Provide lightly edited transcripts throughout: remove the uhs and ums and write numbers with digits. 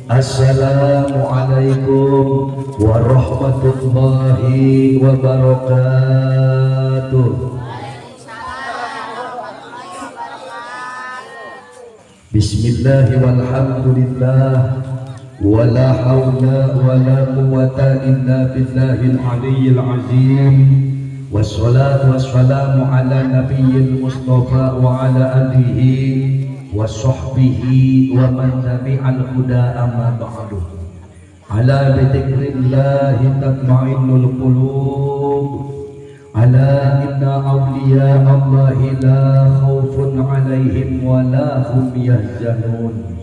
Assalamualaikum warahmatullahi wabarakatuh. Bismillahi walhamdulillah wala hawla wala quwwata illa billahil aliyyil azim. Wassalatu wassalamu ala nabiyyil mustafa wa ala alihi wa sahbihi wa man tabi'al huda amma ba'du. Ala bidzikrillahi tatma'innul qulub. Ala inna awliya Allahi la khawfun alaihim wa la hum yahzanun.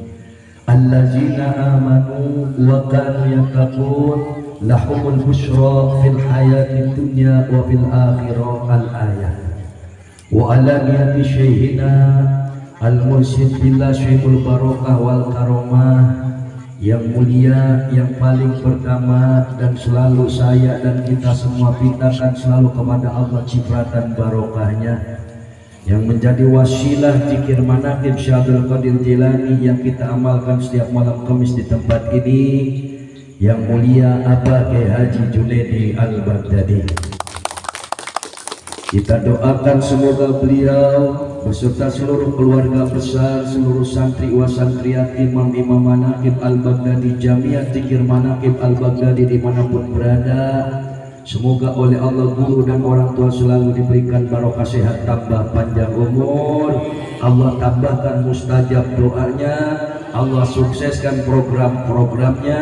Allazina amanu wa kanu yattaqun lahumul busyra fil hayatid dunya wa fil akhirah. Al-ayah. Wa ala niyati syekhina al-mursyid billah Syekhul Barokah wal Karomah yang mulia, yang paling pertama, dan selalu saya dan kita semua mintakan selalu kepada Allah cipratan barokahnya yang menjadi wasilah zikir manaqib Syekh Abdul Qadir Jilani yang kita amalkan setiap malam Kamis di tempat ini, yang mulia Abah Kiai Haji Junaidi Al-Baghdadi. Kita doakan semoga beliau beserta seluruh keluarga besar, seluruh santri wa santriat, imam-imam manaqib Al-Baghdadi, jamiat zikir manaqib Al-Baghdadi dimanapun berada, semoga oleh Allah guru dan orang tua selalu diberikan barokah sehat, tambah panjang umur, Allah tambahkan mustajab doanya, Allah sukseskan program-programnya,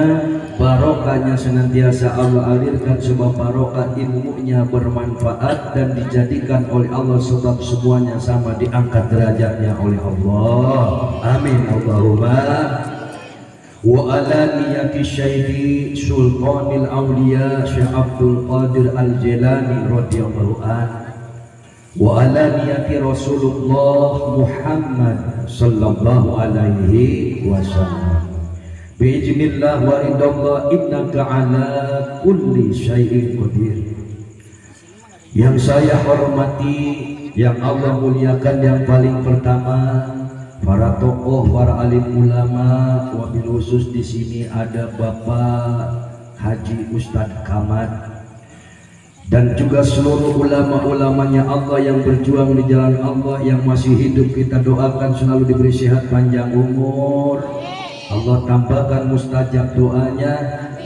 barokahnya senantiasa Allah alirkan, sebab barokah ilmunya bermanfaat dan dijadikan oleh Allah, sebab semuanya sama diangkat derajatnya oleh Allah. Amin Allahumma. Wa ala niyati Syekh Sultanil Auliya Syekh Abdul Qadir Al-Jilani radhiyallahu anhu wa ala niyati Rasulullah Muhammad sallallahu alaihi wasallam. Biiznillah wa ridallah innaka ala kulli syai'in qadir. Yang saya hormati, yang Allah muliakan, yang paling pertama para tokoh, para alim ulama, wabil khusus di sini ada Bapak Haji Ustadz Kamad dan juga seluruh ulama-ulamanya Allah yang berjuang di jalan Allah yang masih hidup, kita doakan selalu diberi sehat panjang umur, Allah tambahkan mustajab doanya,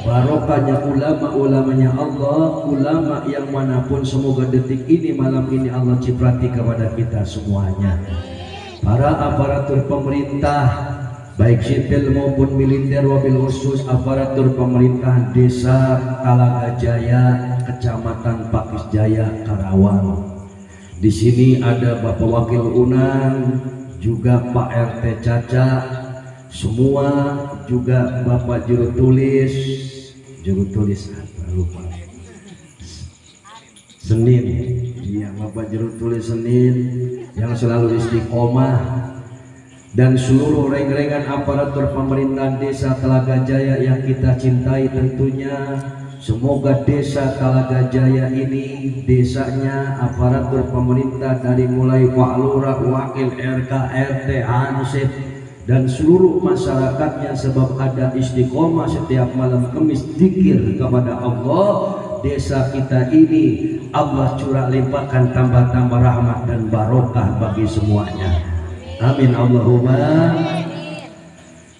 barokahnya ulama-ulamanya Allah, ulama yang manapun, semoga detik ini malam ini Allah ciprati kepada kita semuanya. Para aparatur pemerintah baik sipil maupun militer, wabil khusus aparatur pemerintahan desa Talaga Jaya, Kecamatan Pakis Jaya, Karawang. Di sini ada Bapak Wakil Unan, juga Pak RT Caca, semua juga Bapak juru tulis apa lupa, Senin, iya Bapak juru tulis Senin yang selalu istiqomah, dan seluruh reng-rengan aparatur pemerintahan desa Talaga Jaya yang kita cintai tentunya. Semoga desa Talaga Jaya ini, desanya aparatur pemerintah dari mulai Pak Lurah, Wakil RK, RT, Hansip, dan seluruh masyarakatnya, sebab ada istiqomah setiap malam Kamis zikir kepada Allah, desa kita ini Allah curah limpahkan tambah-tambah rahmat dan barokah bagi semuanya. Amin Allahumma.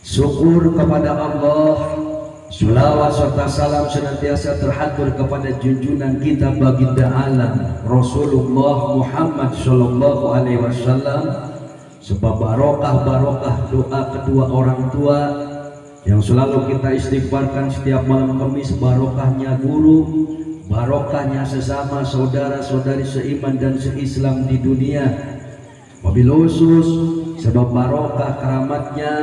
Syukur kepada Allah, sholawat serta salam senantiasa terhatur kepada junjungan kita baginda alam Rasulullah Muhammad sallallahu alaihi wasallam, sebab barokah doa kedua orang tua yang selalu kita istighfarkan setiap malam Kamis, barokahnya guru, barokahnya sesama saudara-saudari seiman dan seislam di dunia, wabil khusus sebab barokah keramatnya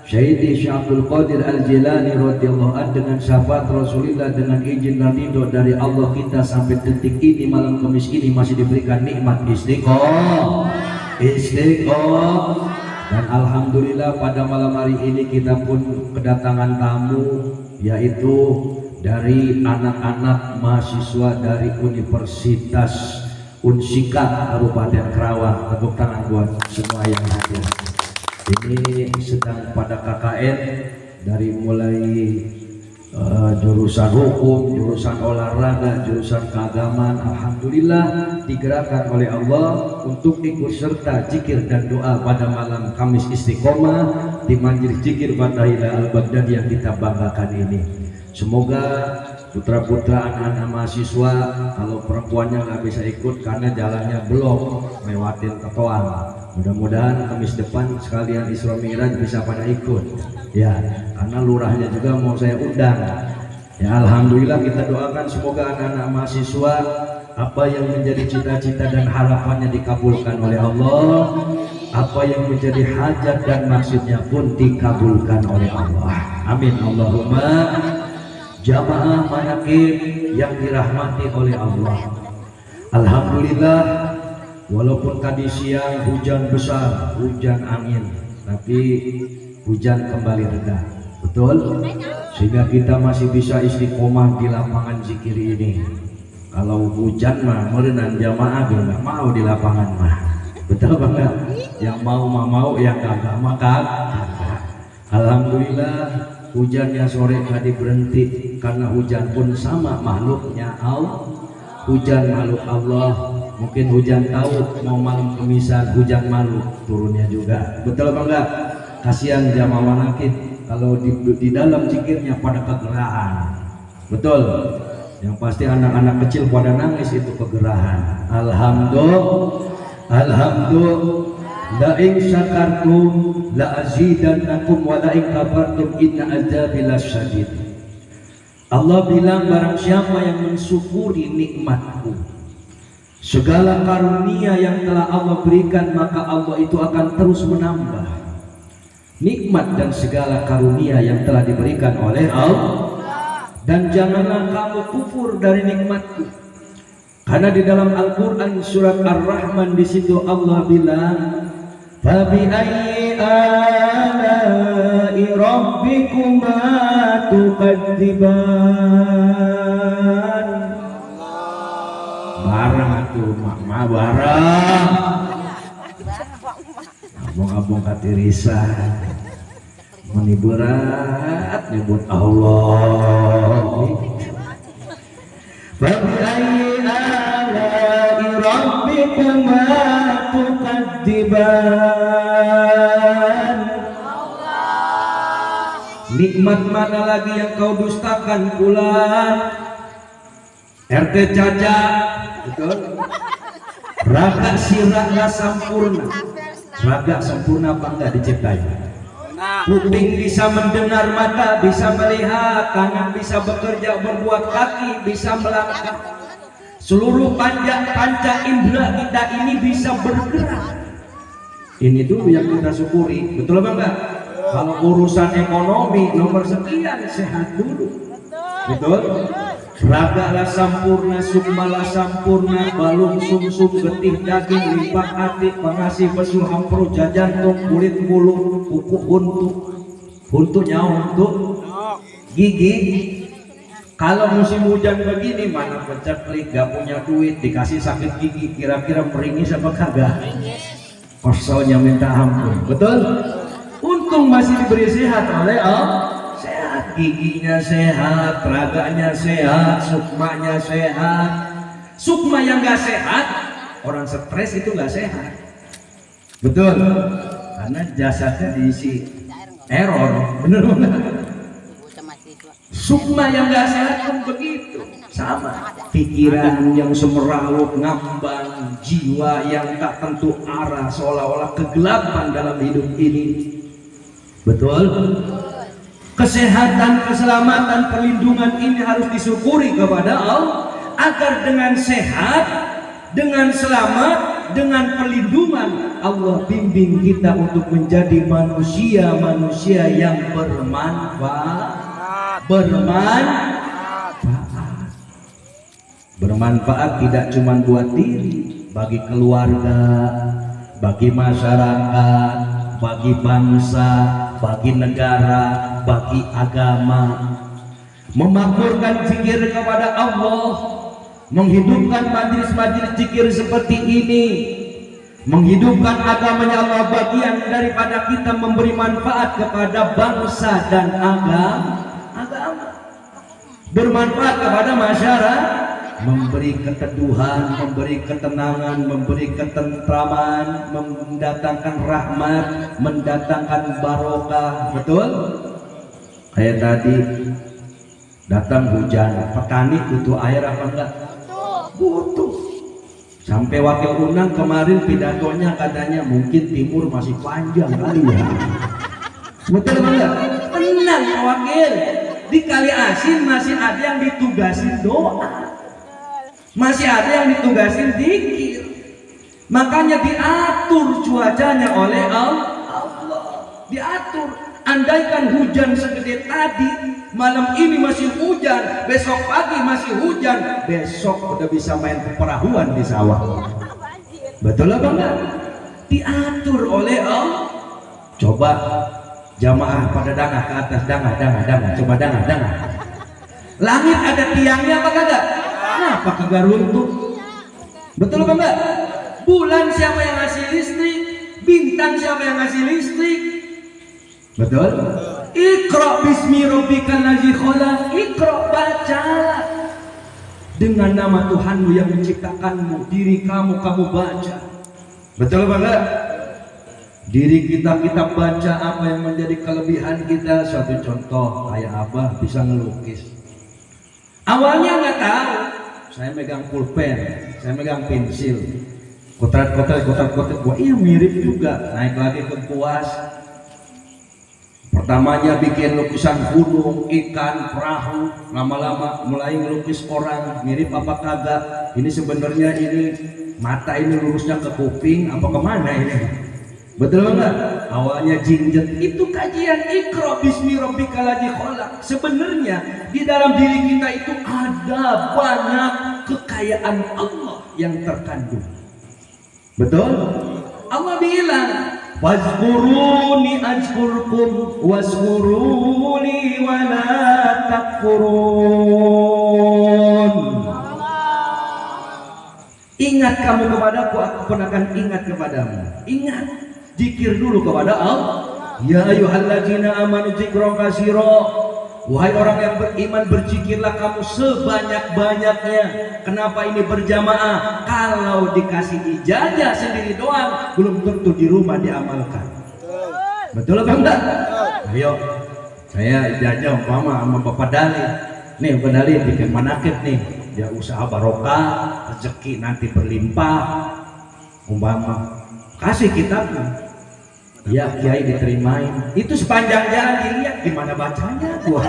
Syekh Abdul Qadir Al-Jilani radhiyallahu anhu dengan syafaat Rasulullah, dengan izin dan ridho dari Allah, kita sampai detik ini malam Kamis ini masih diberikan nikmat istiqomah. Dan alhamdulillah pada malam hari ini kita pun kedatangan tamu, yaitu dari anak-anak mahasiswa dari Universitas Unsika Kabupaten Karawang. Tepuk tangan buat semua yang hadir. Ini sedang pada KKN dari mulai jurusan hukum, jurusan olahraga, jurusan keagamaan, alhamdulillah digerakkan oleh Allah untuk ikut serta zikir dan doa pada malam Kamis Istiqomah di Majelis Zikir Fadaila Al-Baghdadi yang kita banggakan ini. Semoga putra-putra anak-anak mahasiswa, kalau perempuannya nggak bisa ikut karena jalannya belum lewatin Ketoang, mudah-mudahan Kamis depan sekalian Isra Mi'raj bisa pada ikut ya, karena lurahnya juga mau saya undang ya. Alhamdulillah kita doakan semoga anak-anak mahasiswa apa yang menjadi cita-cita dan harapannya dikabulkan oleh Allah, apa yang menjadi hajat dan maksudnya pun dikabulkan oleh Allah, amin Allahumma. Jamaah manaqib yang dirahmati oleh Allah, alhamdulillah walaupun tadi siang hujan besar, hujan angin, tapi hujan kembali reda, betul? Sehingga kita masih bisa istiqomah di lapangan zikir ini. Kalau hujan mah merenang jamaah nggak mau di lapangan mah, betul banget. Yang mau mah mau, yang kagak mah kagak. Alhamdulillah hujannya sore tadi berhenti, karena hujan pun sama makhluknya Allah. Hujan makhluk Allah, mungkin hujan tahu mau malam kemisan, hujan makhluk turunnya juga, betul apa enggak? Kasihan jamaah manaqib kalau di dalam zikirnya pada kegerahan, betul? Yang pasti anak-anak kecil pada nangis itu kegerahan. Alhamdulillah la in syakartum la azidannakum wa la in kafartum inna azabi lasyadid. Allah bilang barang siapa yang mensyukuri nikmatku, segala karunia yang telah Allah berikan, maka Allah itu akan terus menambah nikmat dan segala karunia yang telah diberikan oleh Allah. Dan janganlah kamu kufur dari nikmatku, karena di dalam Al-Quran surat Ar-Rahman di situ Allah bilang fabi ayyi ala'i rabbikuma tukadziban. Barang tuh mama barang abong-abong katirisa meni berat nyebut Allah. Fabi ayyi ala'i rabbikuma tukadziban. Nikmat mana lagi yang kau dustakan pula? RT Caca, betul? Raga sirahnya sempurna. Raga sempurna apa enggak diciptain? Kuping bisa mendengar, mata bisa melihat, tangan bisa bekerja, berbuat, kaki bisa melangkah. Seluruh panca indera kita ini bisa bergerak. Ini dulu yang kita syukuri, betul apa enggak? Kalau urusan ekonomi nomor sekian, sehat dulu, betul? Ragalah sampurna, sukmalah sampurna, balung sumsum, getih daging, limpah hati, pengasih pesu, hampro, jantung, kulit bulu, kuku untuk nyawa, untuk gigi. Kalau musim hujan begini, mana peceklik, gak punya duit, dikasih sakit gigi, kira-kira meringis apa kagak? Kosolnya minta ampun, betul? Untung masih diberi sehat oleh Allah. Sehat, giginya sehat, raganya sehat, sukmanya sehat. Sukma yang gak sehat, orang stres itu gak sehat, betul? Karena jasadnya diisi error, bener bener. Sukma yang gak sehat pun begitu, sama. Pikiran yang semerawut, ngambang, jiwa yang tak tentu arah, seolah-olah kegelapan dalam hidup ini, betul? Kesehatan, keselamatan, perlindungan ini harus disyukuri kepada Allah, agar dengan sehat, dengan selamat, dengan perlindungan Allah bimbing kita untuk menjadi manusia-manusia yang bermanfaat tidak cuma buat diri, bagi keluarga, bagi masyarakat, bagi bangsa, bagi negara, bagi agama. Memakmurkan zikir kepada Allah, menghidupkan majelis-majelis zikir seperti ini, menghidupkan agamanya Allah bagian daripada kita memberi manfaat kepada bangsa dan agama, bermanfaat kepada masyarakat, memberi keteduhan, memberi ketenangan, memberi ketentraman, mendatangkan rahmat, mendatangkan barokah. Betul? Kayak tadi datang hujan, petani butuh air apa enggak? Butuh. Sampai wakil undang kemarin pidatonya katanya mungkin timur masih panjang kali ya. Betul enggak? Tenang ya wakil. Di Kali Asin masih ada yang ditugasin doa, masih ada yang ditugasin zikir. Makanya diatur cuacanya oleh Allah, diatur. Andaikan hujan segede tadi, malam ini masih hujan, besok pagi masih hujan, besok udah bisa main perahuan di sawah. Betul apa enggak? Diatur oleh Allah. Coba jamaah pada dangah ke atas, dangah, coba dangah. Langit ada tiangnya apa kagak? Kenapa kagak runtuh? Betul apa enggak? Bulan siapa yang ngasih listrik? Bintang siapa yang ngasih listrik? Betul? Iqra bismi rabbikal ladzi khalaq. Iqra, bacalah dengan nama Tuhanmu yang menciptakanmu. Diri kamu baca. Betul apa enggak? Diri kita baca apa yang menjadi kelebihan kita. Suatu contoh, kayak Abah bisa ngelukis. Awalnya nggak tahu, saya megang pulpen, saya megang pensil, kotret, wah iya mirip juga. Naik lagi ke kuas, pertamanya bikin lukisan gunung, ikan, perahu, lama-lama mulai ngelukis orang, mirip apa kagak. Ini sebenarnya ini mata ini lurusnya ke kuping apa kemana ini? Betul enggak? Awalnya jinjet. Itu kajian Iqra bismi rabbikal ladzi khalaq. Sebenarnya di dalam diri kita itu ada banyak kekayaan Allah yang terkandung. Betul? Allah bilang, "Wazkuruni azkurkum wazkuruni wa la takfurun." Ingat kamu kepadaku, aku pun akan ingat kepadamu. Ingat. Zikir dulu kepada Allah. Ya ayyuhalladzina amanu dzikra katsira. Wahai orang yang beriman, berzikirlah kamu sebanyak-banyaknya. Kenapa ini berjamaah? Kalau dikasih ijazah sendiri doang, belum tentu di rumah diamalkan. Betul apa enggak? Ayo, saya ijazah umpama sama Bapak Dali. Nih Bapak Dali bikin manakib nih. Dia usaha barokah, rezeki nanti berlimpah. Umpama kasih kitabnya. Ya kiai diterimain. Itu sepanjang jalan dilihat gimana bacanya gua.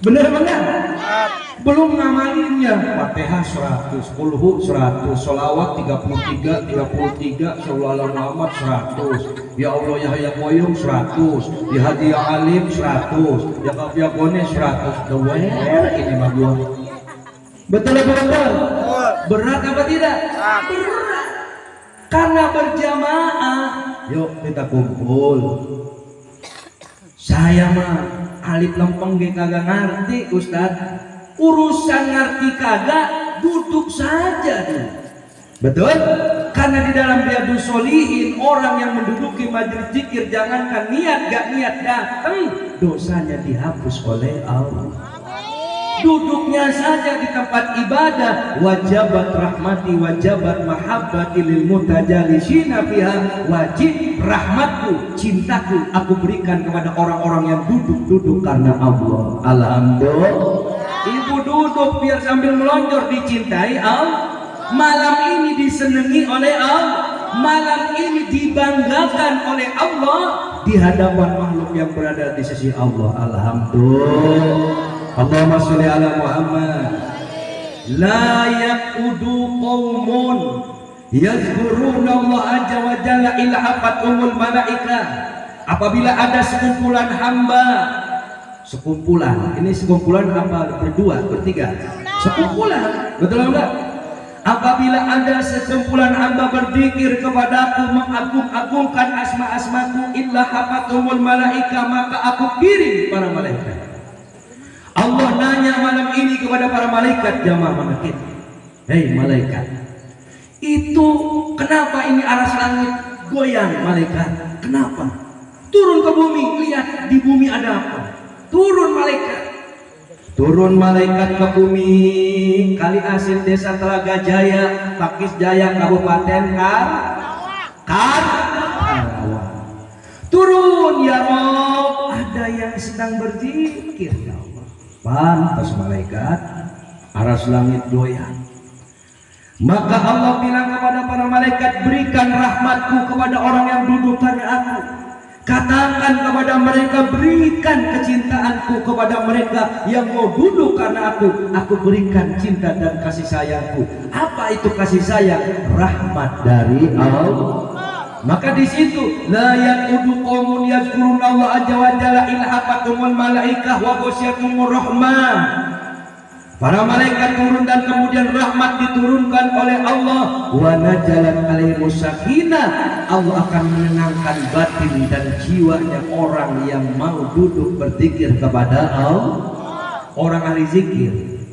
Bener bener. Belum ngamalinnya. Fatihah 100, Qulhu 100, sholawat 33, Shollallahu Muhammad 100. Ya Allah ya Hayya Qayyum 100, ya Hadi ya Alim 100, ya Kaf ya Qone 100. Dewer ini mah gua. Betul apa betul? Berat apa tidak? Berat. Karena berjamaah. Yuk kita kumpul. Saya mah alif lempeng ge kagak ngerti Ustaz. Urusan ngerti kagak, duduk saja dulu. Betul? Karena di dalam Riyadhus Shalihin, orang yang menduduki majelis zikir, jangankan niat gak niat datang, dosanya dihapus oleh Allah. Duduknya saja di tempat ibadah, wajabat rahmati wajabat mahabbati lil mutajalisina fiha. Wajib rahmatku, cintaku aku berikan kepada orang-orang yang duduk karena Allah. Alhamdulillah. Ibu duduk biar sambil melonjor, dicintai Allah. Malam ini disenangi oleh Allah. Malam ini dibanggakan oleh Allah di hadapan makhluk yang berada di sisi Allah. Alhamdulillah. Allahumma sholli ala Muhammad. La yaqudu qaumun yazkuruna Allah azza wa jalla illa hafathumul malaikah. Apabila ada sekumpulan hamba, sekumpulan, ini sekumpulan apa? Berdua, bertiga, sekumpulan, betul enggak? Apabila ada sekumpulan hamba berzikir kepadaku, mengagung-agungkan asma-asmaku, illa hafathumul malaikah, maka aku kirim para malaikat. Allah nanya malam ini kepada para malaikat, jamaah malaikat. Hei malaikat, Itu kenapa ini aras langit goyang malaikat? Kenapa? Turun ke bumi, lihat di bumi ada apa? Turun malaikat ke bumi. Kali Asin, Desa Telaga Jaya, Pakis Jaya, Kabupaten Karawang. Turun ya Rob, ada yang sedang berzikir ya Allah. Pantas malaikat, aras langit goyang. Maka Allah bilang kepada para malaikat, berikan rahmatku kepada orang yang duduk pada aku. Katakan kepada mereka, berikan kecintaanku kepada mereka yang mau duduk karena aku berikan cinta dan kasih sayangku. Apa itu kasih sayang? Rahmat dari Allah. Maka di situ la yaqudu qaumun yazkuruna azza wa jalla ilhafatumul malaikah wa ghasyatumur rahmah. Para malaikat turun dan kemudian rahmat diturunkan oleh Allah. Wa najalat alaihimus sakinah. Allah akan menenangkan batin dan jiwanya orang yang mau duduk berzikir kepada Allah. Orang ahli zikir,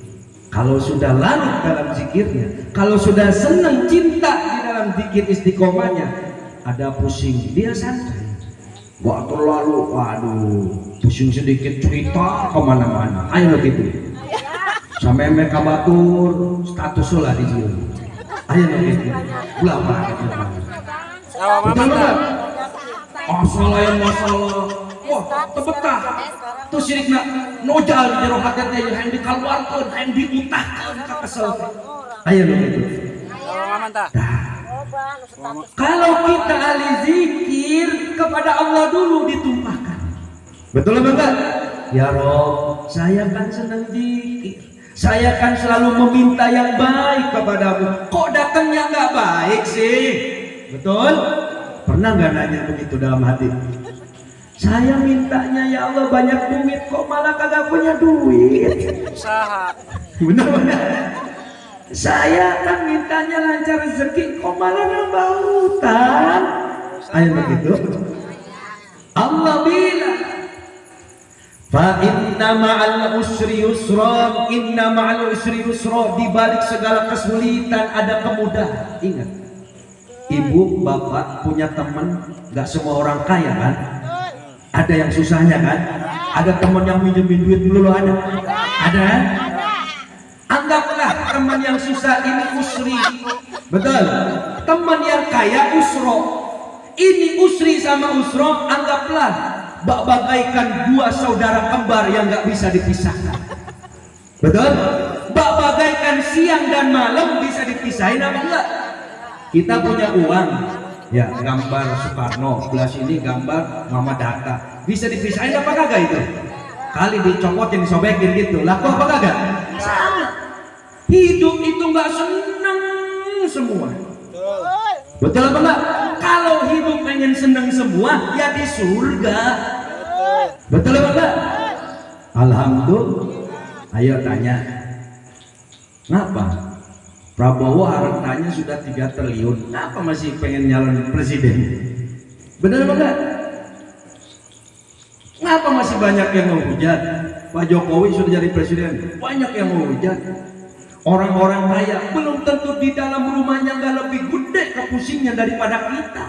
kalau sudah larut dalam zikirnya, kalau sudah senang cinta di dalam zikir istiqomahnya, ada pusing dia santai. Gak terlalu, waduh, pusing sedikit cerita kemana-mana. Ayo gitu. Sampai mereka batur status lah di sini. Ayo gitu. Ulama gitu. Betul enggak? Masalah. Wah, tebetah. Terus sirik nak nojal di jero hati teh yang dikeluarkan, yang diutahkan ka kesel. Ayo gitu. Kalau kita ahli zikir kepada Allah dulu ditumpahkan. Betul enggak? Ya Rob, saya kan senang zikir. Saya kan selalu meminta yang baik kepadamu. Kok datangnya nggak baik sih? Betul? Pernah nggak nanya begitu dalam hati? Saya mintanya ya Allah banyak duit, kok malah kagak punya duit? Usaha. Benar-benar. Saya kan mintanya lancar rezeki, kok malah nambah utang? Ayo begitu. Allah bilang, fa inna ma'al usri yusra, inna ma'al usri yusra, di balik segala kesulitan ada kemudahan. Ingat, ibu bapak punya teman, nggak semua orang kaya kan? Ada yang susahnya kan? Ada teman yang minjemin duit dulu ada? Ada kan? Anggaplah teman yang susah ini usri, betul? Teman yang kaya usro. Ini usri sama usro, anggaplah bagaikan dua saudara kembar yang nggak bisa dipisahkan. Betul? Bagaikan siang dan malam bisa dipisahin apa enggak? Kita punya uang, ya gambar Soekarno, sebelah sini gambar Muhammad Hatta. Bisa dipisahin apa kagak itu? Kali dicopot yang disobekin gitu. Laku apa kagak? Sama. Hidup itu nggak seneng semua. Betul apa enggak? Kalau hidup pengen seneng semua, ya di surga. Betul apa enggak? Alhamdulillah. Ayo tanya, kenapa Prabowo hartanya sudah 3 triliun, kenapa masih pengen nyalon presiden? Benar apa enggak? Kenapa masih banyak yang menghujat? Pak Jokowi sudah jadi presiden, banyak yang menghujat. Orang-orang kaya belum tentu di dalam rumahnya nggak lebih gede kepusingnya daripada kita.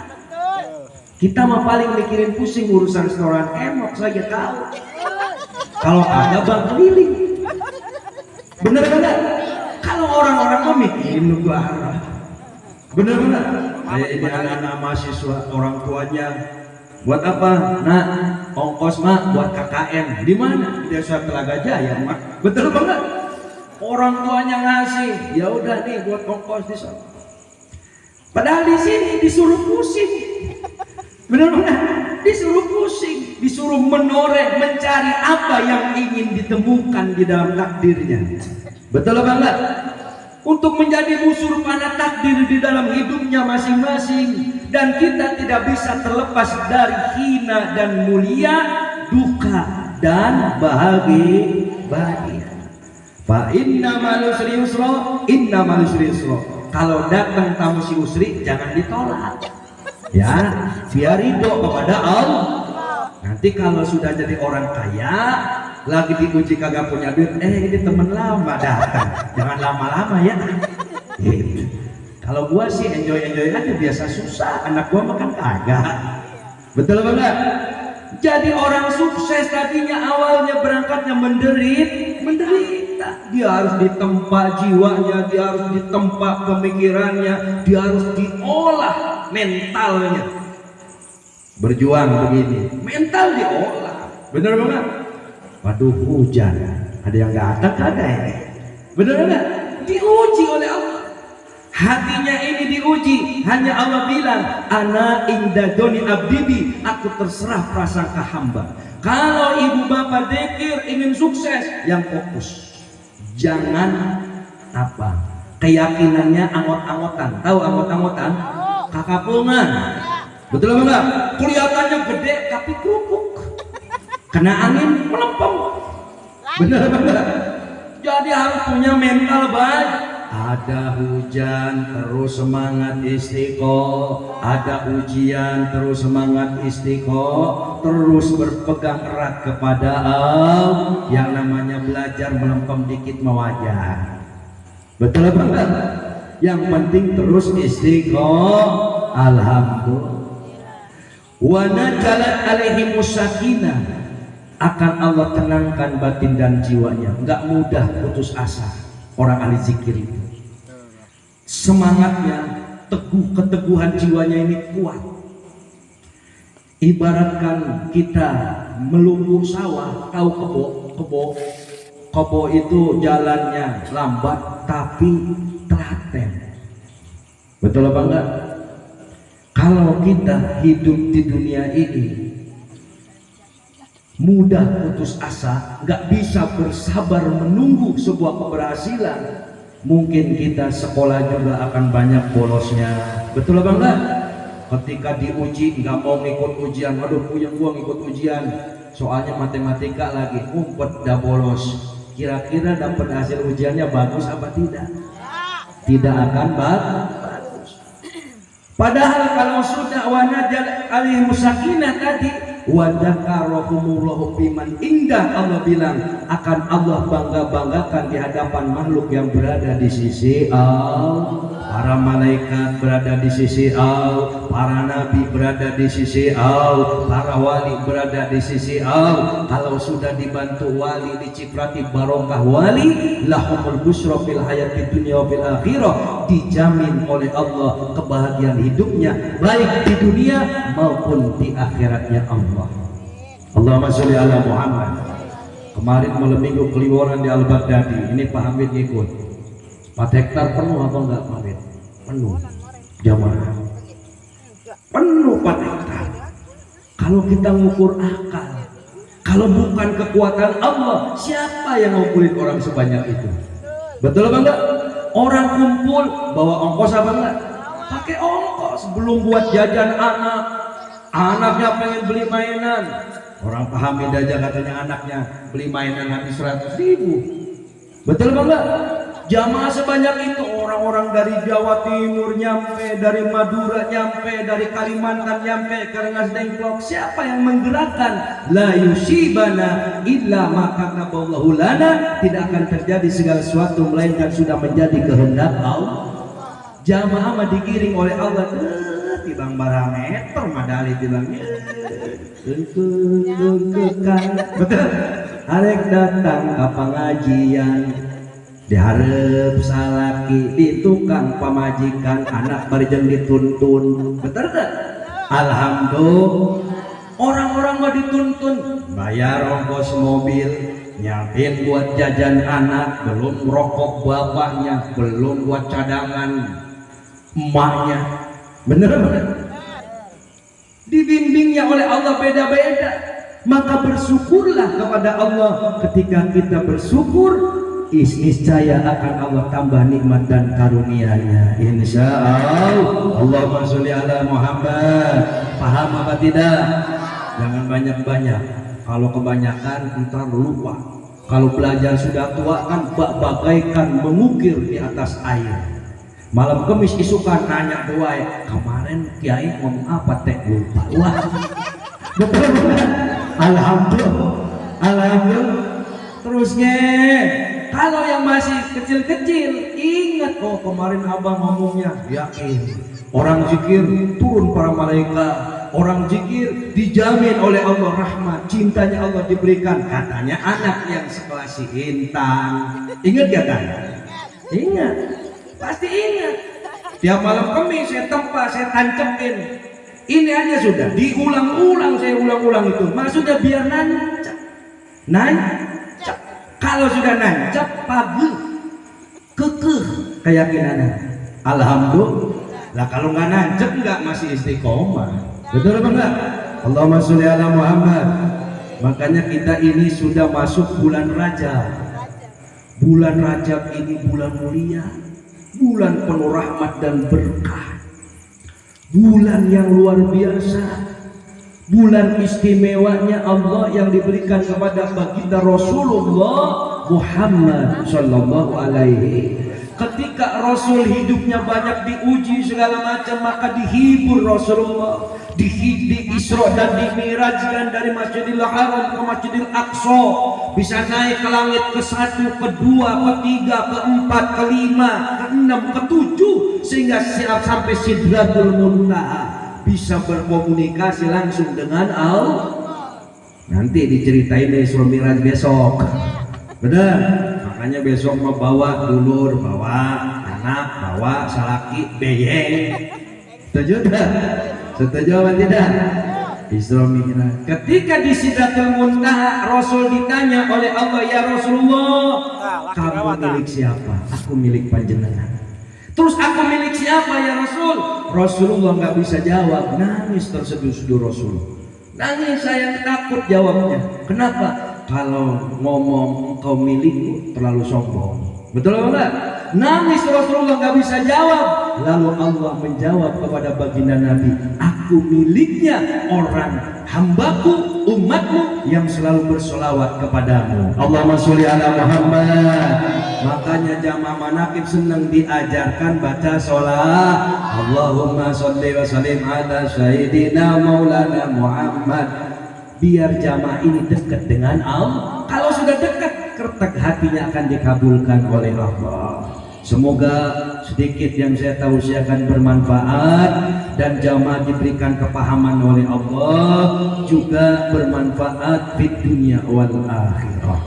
Kita mah paling mikirin pusing urusan setoran emok saja tahu. Kalau ada bang keliling, bener-bener. Kalau orang-orang mau mikirin nunggu arah, bener-bener. Kayak ini anak-anak mahasiswa, orang tuanya buat apa? Nah, ongkos mah buat KKN. Di mana? Di Desa Telaga Jaya, mak. Betul banget. Orang tuanya ngasih, ya udah nih buat ongkos di sana. Padahal di sini disuruh pusing, benar-benar disuruh pusing, disuruh menoreh mencari apa yang ingin ditemukan di dalam takdirnya. Betul apa enggak? Untuk menjadi busur panah takdir di dalam hidupnya masing-masing, dan kita tidak bisa terlepas dari hina dan mulia, duka dan bahagia. Fa inna ma'al usri yusra, inna ma'al usri yusra. Kalau datang tamu si usri jangan ditolak. Ya, biar ridho kepada Allah. Nanti kalau sudah jadi orang kaya, lagi diuji kagak punya duit, ini teman lama datang. Jangan lama-lama ya. Gitu. Kalau gua sih enjoy aja, biasa susah. Anak gua makan kagak. Betul apa enggak? Jadi orang sukses tadinya awalnya berangkatnya menderita. Dia harus ditempa jiwanya, dia harus ditempa pemikirannya, dia harus diolah mentalnya. Berjuang begini, mental diolah. Bener banget. Waduh, hujan. Ada yang datang kagak ya? Bener enggak? Diuji oleh Allah. Hatinya ini diuji. Hanya Allah bilang, ana inda doni abdibi, aku terserah prasangka hamba. Kalau ibu bapak dzikir ingin sukses, yang fokus. Jangan apa? Keyakinannya angot-angotan. Tahu angot-angotan? Kakapungan. Betul apa enggak? Kelihatannya gede tapi kerupuk. Kena angin melempem. Benar apa enggak? Jadi harus punya mental baik. Ada hujan terus semangat istiqomah, ada ujian terus semangat istiqomah, terus berpegang erat kepada Allah. Yang namanya belajar melempem dikit mewajar. Betul apa enggak? Yang penting terus istiqomah. Alhamdulillah. Wa najalat alaihi musakinah, akan Allah tenangkan batin dan jiwanya. Enggak mudah putus asa orang ahli zikir itu. Semangatnya, keteguhan jiwanya ini kuat. Ibaratkan kita melumpuh sawah, tahu kebo itu jalannya lambat tapi telaten. Betul apa enggak? Kalau kita hidup di dunia ini mudah putus asa, nggak bisa bersabar menunggu sebuah keberhasilan, mungkin kita sekolah juga akan banyak bolosnya. Betul apa enggak? Ketika diuji nggak mau ngikut ujian, aduh puyeng gua ngikut ujian, soalnya matematika lagi, umpet dah bolos. Kira-kira dapat hasil ujiannya bagus apa tidak? Tidak akan bagus. Padahal kalau sudah wanajal alih musakinah tadi, wadzakarahumullahu biman indah, Allah bilang akan Allah bangga-banggakan di hadapan makhluk yang berada di sisi Allah. Para malaikat berada di sisi Allah, para nabi berada di sisi Allah, para wali berada di sisi Allah. Kalau sudah dibantu wali, diciprati barokah wali, lahumul busra fil hayati dunya wa fil akhirah, dijamin oleh Allah kebahagiaan hidupnya baik di dunia maupun di akhiratnya Allah. Allahumma sholli ala Muhammad. Kemarin malam minggu kliworan di Al-Baghdadi, ini Pak Hamid ngikut. 4 hektar penuh apa enggak Pak Hamid? Penuh jamaah, penuh 4 hektar. Kalau kita ngukur akal, kalau bukan kekuatan Allah, siapa yang ngukurin orang sebanyak itu? Betul apa enggak? Orang kumpul bawa ongkos apa enggak? Pakai ongkos. Belum buat jajan anak, anaknya pengen beli mainan. Orang Pak Hamid aja katanya anaknya beli mainan habis 100.000. Betul apa enggak? Jamaah sebanyak itu, orang-orang dari Jawa Timur nyampe, dari Madura nyampe, dari Kalimantan nyampe, karena Dengklok. Siapa yang menggerakkan? La yusibana illa ma kataballahu lana, tidak akan terjadi segala sesuatu melainkan sudah menjadi kehendak Allah. Jamaah mah digiring oleh Allah. Tibang barameter madali tilangnya. Betul. Arek datang ke pengajian, diharap salaki di tukang pamajikan, anak barjeng dituntun. Betul tak? Alhamdulillah. Orang-orang mau dituntun, bayar ongkos mobil, nyiapin buat jajan anak, belum rokok bapaknya, belum buat cadangan emaknya. Bener bener. Dibimbingnya oleh Allah beda-beda. Maka bersyukurlah kepada Allah. Ketika kita bersyukur, niscaya akan Allah tambah nikmat dan karunia-Nya. Insya Allah. Allahumma sholli ala Muhammad. Paham apa tidak? Jangan banyak-banyak. Kalau kebanyakan ntar lupa. Kalau belajar sudah tua kan bagaikan mengukir di atas air. Malam kemis isukan nanya doa, kemarin kiai ngomong apa teh, lupa. Wah, betul. Alhamdulillah. Alhamdulillah. Terusnya Kalau yang masih kecil-kecil, ingat kemarin abang ngomongnya, yakin. Orang zikir turun para malaikat, orang zikir dijamin oleh Allah rahmat, cintanya Allah diberikan. Katanya anak yang sekelas si Intan. Ingat gak kan? Ingat, pasti ingat. Tiap malam Kamis saya tempa, saya tancepin. Ini aja sudah diulang-ulang, saya ulang-ulang itu. Maksudnya biar nancap. Nancap. Kalau sudah nancap, pagi kekeh keyakinannya. Alhamdulillah. Lah kalau nggak nancep nggak masih istiqomah. Betul apa enggak? Allahumma sholli ala Muhammad. Makanya kita ini sudah masuk bulan Rajab. Bulan Rajab ini bulan mulia, bulan penuh rahmat dan berkah, bulan yang luar biasa, bulan istimewanya Allah yang diberikan kepada baginda Rasulullah Muhammad sallallahu alaihi. Ketika Rasul hidupnya banyak diuji segala macam, maka dihibur Rasulullah, di Isra dan dimirajkan dari Masjidil Haram ke Masjidil Aqsa, bisa naik ke langit ke-1, ke-2, ke-3, ke-4, ke-5, ke-6, ke-7, sehingga sampai Sidratul Muntaha, bisa berkomunikasi langsung dengan Allah. Nanti diceritain Isra Miraj besok, benar? Makanya besok mau bawa dulur, bawa anak, bawa salaki, beyeng. Setuju tak? Setuju apa tidak? Isra Mi'raj. Ketika di Sidratul Muntaha, Rasul ditanya oleh Allah, ya Rasulullah, kamu milik siapa? Aku milik panjenengan. Terus aku milik siapa ya Rasul? Rasulullah nggak bisa jawab, nangis terseduh-seduh Rasul. Nangis, saya takut jawabnya. Kenapa? Kalau ngomong engkau milikku terlalu sombong. Betul apa enggak? Nangis Rasulullah nggak bisa jawab. Lalu Allah menjawab kepada baginda Nabi, aku miliknya orang hambaku, umatmu yang selalu bersolawat kepadamu. Allahumma sholli ala Muhammad. Makanya jamaah manaqib senang diajarkan baca sholat. Allahumma sholli wa sallim ala sayyidina maulana Muhammad. Biar jamaah ini dekat dengan Allah. Kalau sudah dekat, kertek hatinya akan dikabulkan oleh Allah. Semoga sedikit yang saya tausiahkan bermanfaat dan jamaah diberikan kepahaman oleh Allah, juga bermanfaat di dunia wal akhirah.